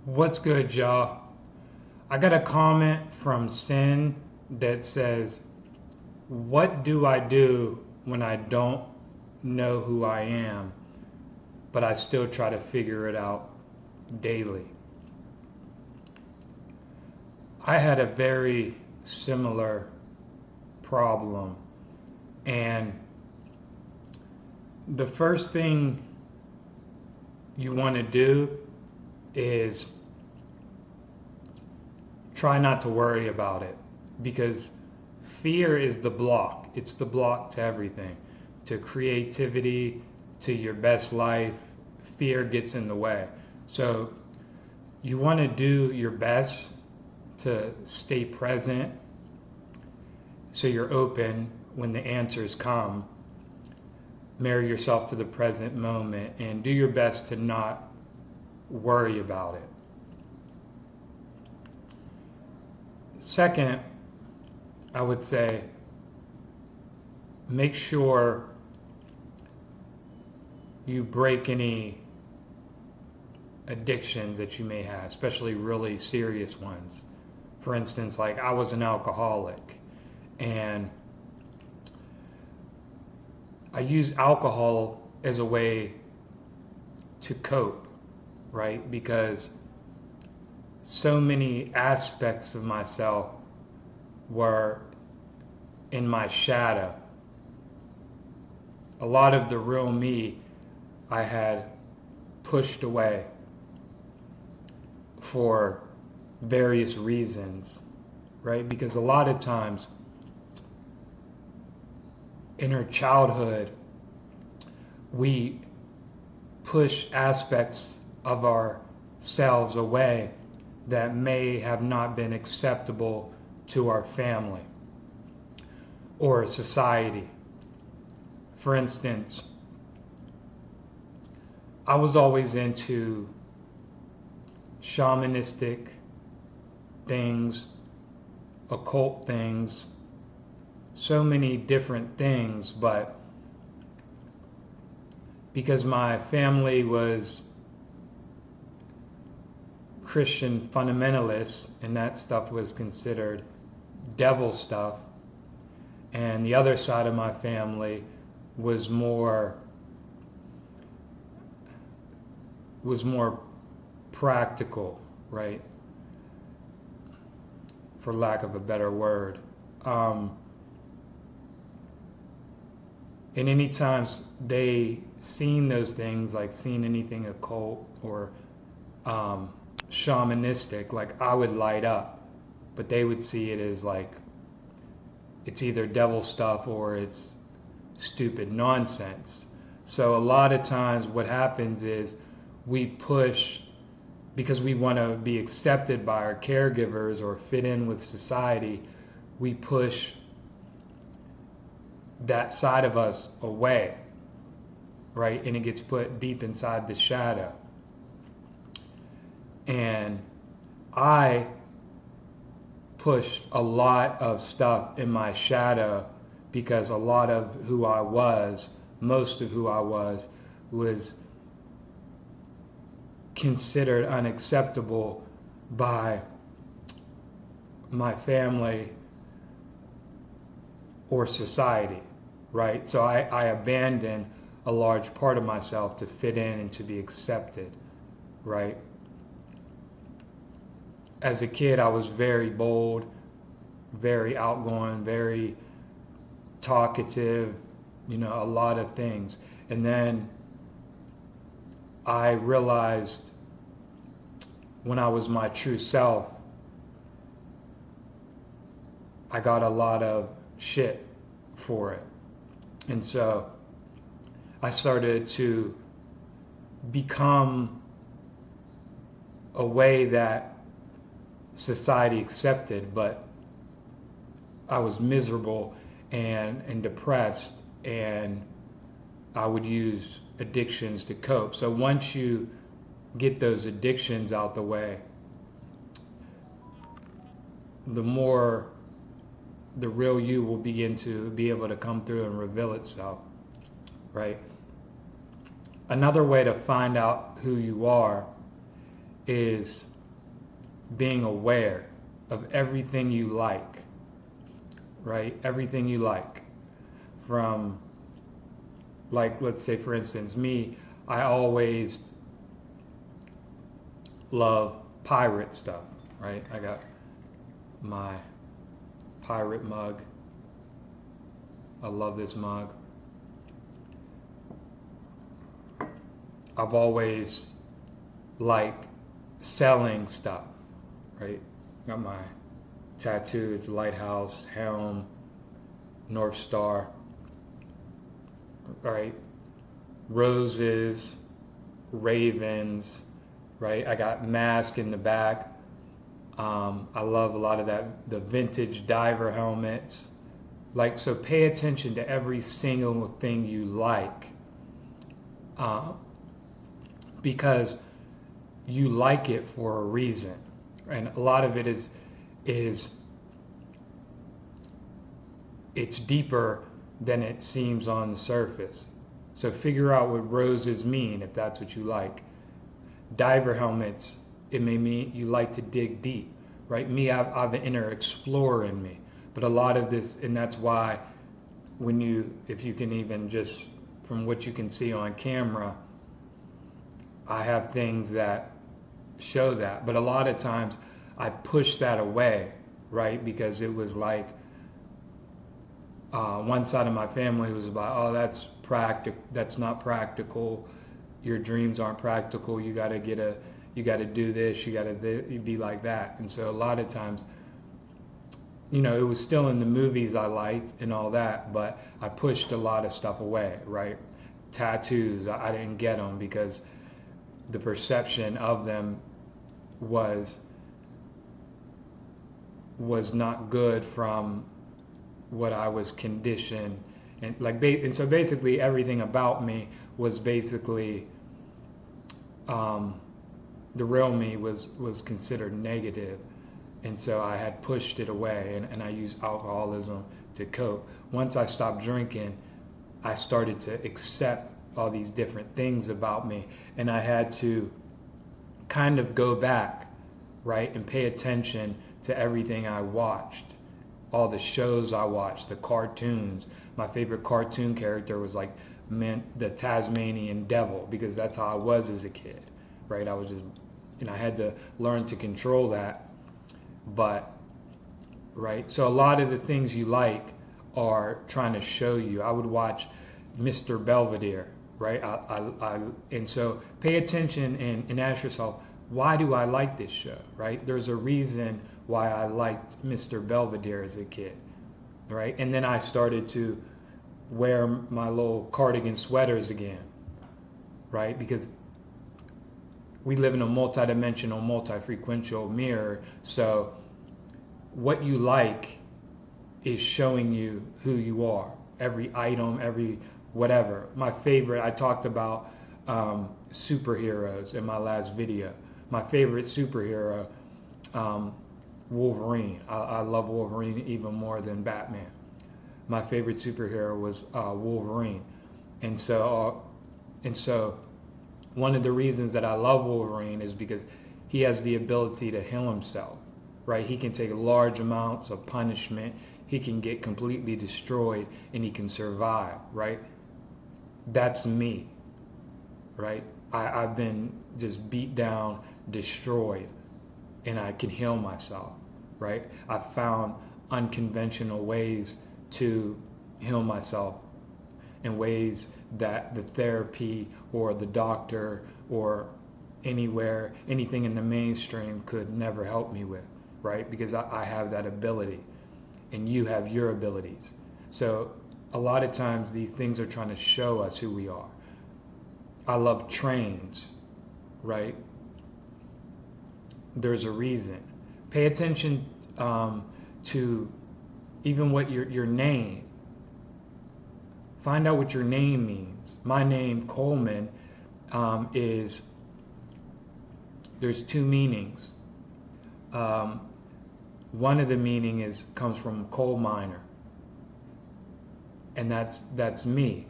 What's good, y'all? I got a comment from Sin that says, "What do I do when I don't know who I am, but I still try to figure it out daily?" I had a very similar problem, and the first thing you want to do is try not to worry about it because fear is the block. It's the block to everything, to creativity, to your best life. Fear gets in the way. So you want to do your best to stay present so you're open when the answers come. Marry yourself to the present moment and do your best to not worry about it. Second, I would say make sure you break any addictions that you may have, especially really serious ones. For instance, like I was an alcoholic and I use alcohol as a way to cope, right? Because so many aspects of myself were in my shadow. A lot of the real me I had pushed away for various reasons, right? Because a lot of times in our childhood, we push aspects of ourselves away that may have not been acceptable to our family or society. For instance, I was always into shamanistic things, occult things, so many different things, but because my family was Christian fundamentalists and that stuff was considered devil stuff, and the other side of my family was more practical, right? For lack of a better word. And any times they seen those things, like seen anything occult or shamanistic, like I would light up, but they would see it as like it's either devil stuff or it's stupid nonsense. So a lot of times what happens is we push because we want to be accepted by our caregivers or fit in with society, we push that side of us away, right? And it gets put deep inside the shadow. And I pushed a lot of stuff in my shadow because a lot of who I was, most of who I was considered unacceptable by my family or society, right? So I abandoned a large part of myself to fit in and to be accepted, right? As a kid, I was very bold, very outgoing, very talkative, a lot of things. And then I realized when I was my true self, I got a lot of shit for it. And so I started to become a way that society accepted, but I was miserable and depressed, and I would use addictions to cope. So once you get those addictions out the way, the more the real you will begin to be able to come through and reveal itself, right? Another way to find out who you are is being aware of everything you like, right? Everything you like. From, like, let's say, for instance, me, I always love pirate stuff, right? I got my pirate mug. I love this mug. I've always liked selling stuff, right? Got my tattoo, it's lighthouse, helm, North Star, right? Roses, ravens, right? I got mask in the back. I love a lot of that, the vintage diver helmets. Like, so pay attention to every single thing you like, because you like it for a reason. And a lot of it is it's deeper than it seems on the surface. So figure out what roses mean if that's what you like. Diver helmets, it may mean you like to dig deep, right? Me, I have an inner explorer in me. But a lot of this, and that's why when if you can even just, from what you can see on camera, I have things that show that. But a lot of times I push that away, right? Because it was like, one side of my family was about, oh, that's not practical. Your dreams aren't practical. You got to do this. You got to be like that. And so a lot of times, it was still in the movies I liked and all that, but I pushed a lot of stuff away, right? Tattoos, I didn't get them because the perception of them was not good from what I was conditioned, and so basically everything about me was basically, the real me was considered negative, and so I had pushed it away, and I used alcoholism to cope. Once I stopped drinking, I started to accept all these different things about me, and I had to kind of go back, right, and pay attention to everything I watched. All the shows I watched, the cartoons. My favorite cartoon character was like the Tasmanian Devil, because that's how I was as a kid, right? I was just, and I had to learn to control that. But, right, so a lot of the things you like are trying to show you. I would watch Mr. Belvedere, right? And so pay attention and ask yourself, why do I like this show, right? There's a reason why I liked Mr. Belvedere as a kid, right? And then I started to wear my little cardigan sweaters again, right? Because we live in a multidimensional, multi-frequential mirror, so what you like is showing you who you are. Every item, every whatever. My favorite, I talked about superheroes in my last video. My favorite superhero, Wolverine. I love Wolverine even more than Batman. My favorite superhero was Wolverine, and so one of the reasons that I love Wolverine is because he has the ability to heal himself, right? He can take large amounts of punishment. He can get completely destroyed, and he can survive, right? That's me, right? I've been just beat down, destroyed, and I can heal myself, right? I've found unconventional ways to heal myself in ways that the therapy or the doctor or anything in the mainstream could never help me with, right? Because I have that ability, and you have your abilities. So a lot of times these things are trying to show us who we are. I love trains, right? There's a reason. Pay attention to even what your name. Find out what your name means. My name, Coleman, there's two meanings. One of the meaning comes from coal miner, and that's me.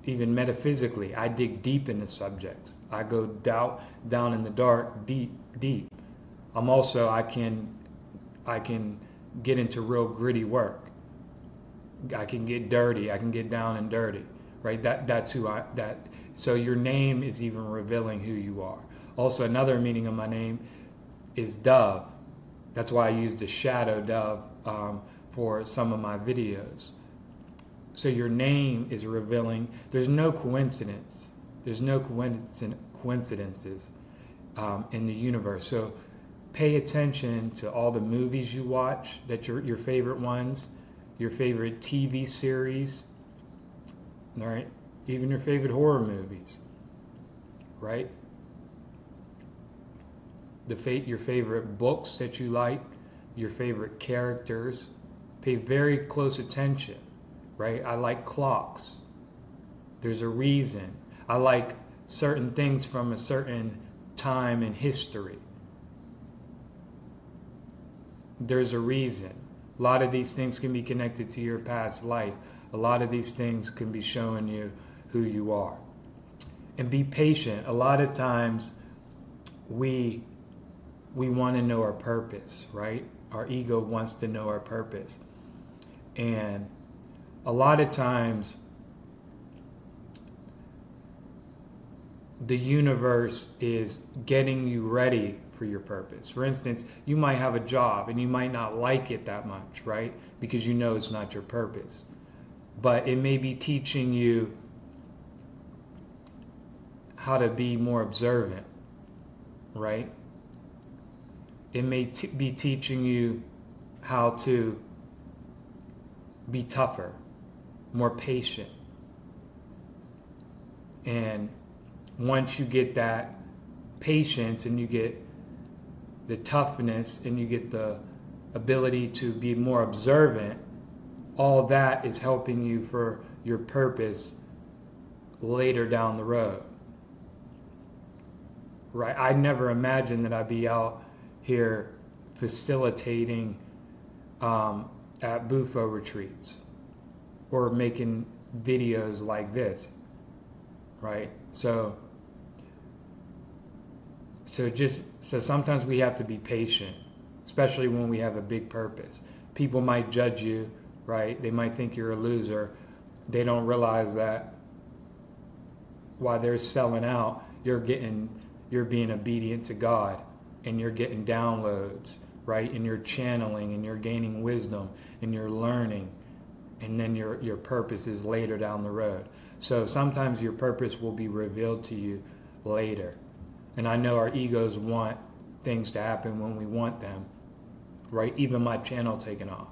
Even metaphysically, I dig deep into subjects. I go down in the dark, deep, I'm also I can get into real gritty work. I can get dirty. I can get down and dirty, right? That's who I that. So your name is even revealing who you are. Also, another meaning of my name is dove. That's why I use the shadow dove for some of my videos. So your name is revealing. There's no coincidence. There's no coincidences in the universe. So pay attention to all the movies you watch, that your favorite ones, your favorite TV series, all right? Even your favorite horror movies, right? Your favorite books that you like, your favorite characters. Pay very close attention, right? I like clocks. There's a reason. I like certain things from a certain time in history. There's a reason. A lot of these things can be connected to your past life. A lot of these things can be showing you who you are. And be patient. A lot of times we want to know our purpose, right? Our ego wants to know our purpose. And a lot of times the universe is getting you ready for your purpose. For instance, you might have a job and you might not like it that much, right? Because you know it's not your purpose. But it may be teaching you how to be more observant, right? It may be teaching you how to be tougher, more patient. And once you get that patience and you get the toughness and you get the ability to be more observant, all that is helping you for your purpose later down the road. Right? I never imagined that I'd be out here facilitating at Bufo retreats or making videos like this, right? So sometimes we have to be patient, especially when we have a big purpose. People might judge you, right? They might think you're a loser. They don't realize that while they're selling out, you're being obedient to God, and you're getting downloads, right? And you're channeling, and you're gaining wisdom, and you're learning, and then your purpose is later down the road. So sometimes your purpose will be revealed to you later. And I know our egos want things to happen when we want them, right? Even my channel taking off.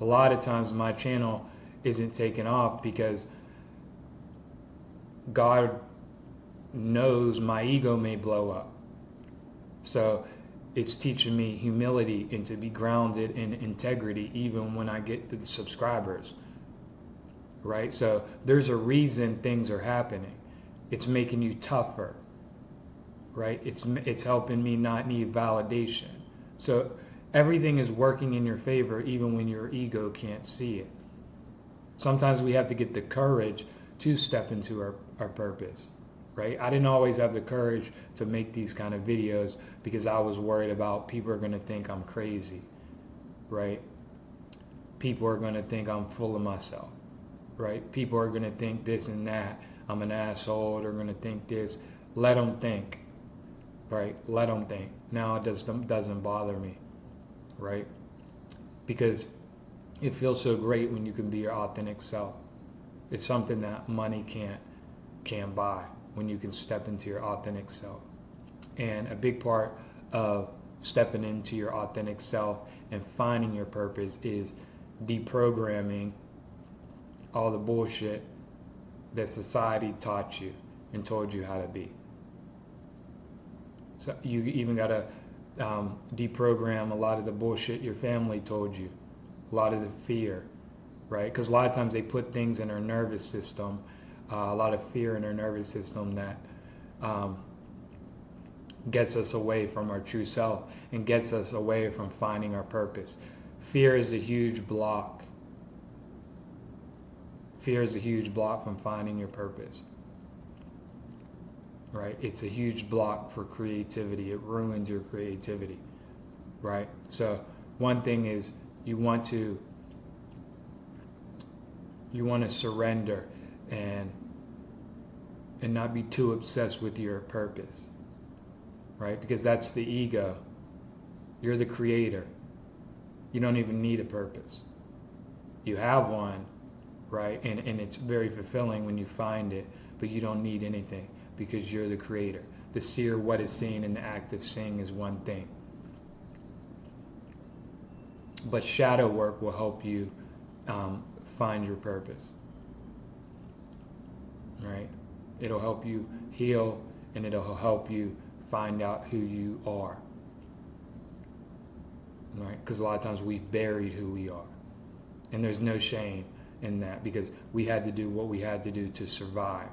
A lot of times my channel isn't taking off because God knows my ego may blow up. So it's teaching me humility and to be grounded in integrity even when I get the subscribers, right? So there's a reason things are happening. It's making you tougher, right? It's helping me not need validation. So everything is working in your favor even when your ego can't see it. Sometimes we have to get the courage to step into our purpose, right? I didn't always have the courage to make these kind of videos because I was worried about people are going to think I'm crazy, right? People are going to think I'm full of myself, right? People are going to think this and that. I'm an asshole. They're going to think this. Let them think, right? Let them think. Now it doesn't bother me, right? Because it feels so great when you can be your authentic self. It's something that money can't buy, when you can step into your authentic self. And a big part of stepping into your authentic self and finding your purpose is deprogramming all the bullshit that society taught you and told you how to be. So you even got to deprogram a lot of the bullshit your family told you, a lot of the fear, right? Because a lot of times they put things in our nervous system, a lot of fear in our nervous system that gets us away from our true self and gets us away from finding our purpose. Fear is a huge block. Fear is a huge block from finding your purpose, right? It's a huge block for creativity. It ruins your creativity. right? So one thing is you want to surrender and not be too obsessed with your purpose, right? Because that's the ego. You're the creator. You don't even need a purpose. You have one, right? And it's very fulfilling when you find it, but you don't need anything because you're the creator. The seer, what is seen, and the act of seeing is one thing. But shadow work will help you find your purpose, right? It'll help you heal, and it'll help you find out who you are, right? Because a lot of times we've buried who we are, and there's no shame in that because we had to do what we had to do to survive.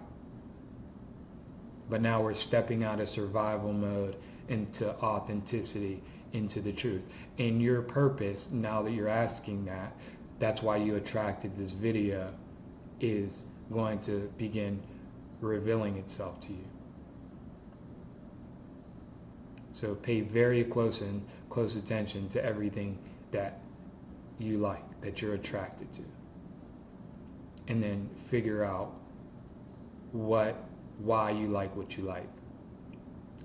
But now we're stepping out of survival mode into authenticity, into the truth. And your purpose, now that you're asking that, that's why you attracted this video, is going to begin revealing itself to you. So pay very close attention to everything that you like, that you're attracted to. And then figure out why you like what you like,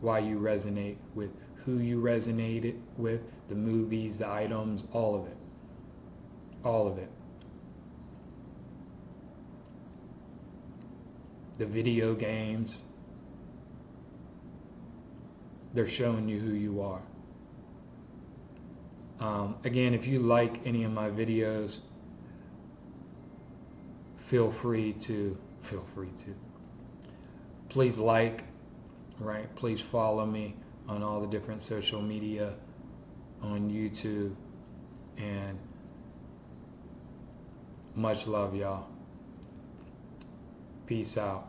why you resonate with who you resonated with, the movies, the items, all of it. All of it. The video games, they're showing you who you are. Again, if you like any of my videos, feel free to please like, right? Please follow me on all the different social media, on YouTube, and much love, y'all. Peace out.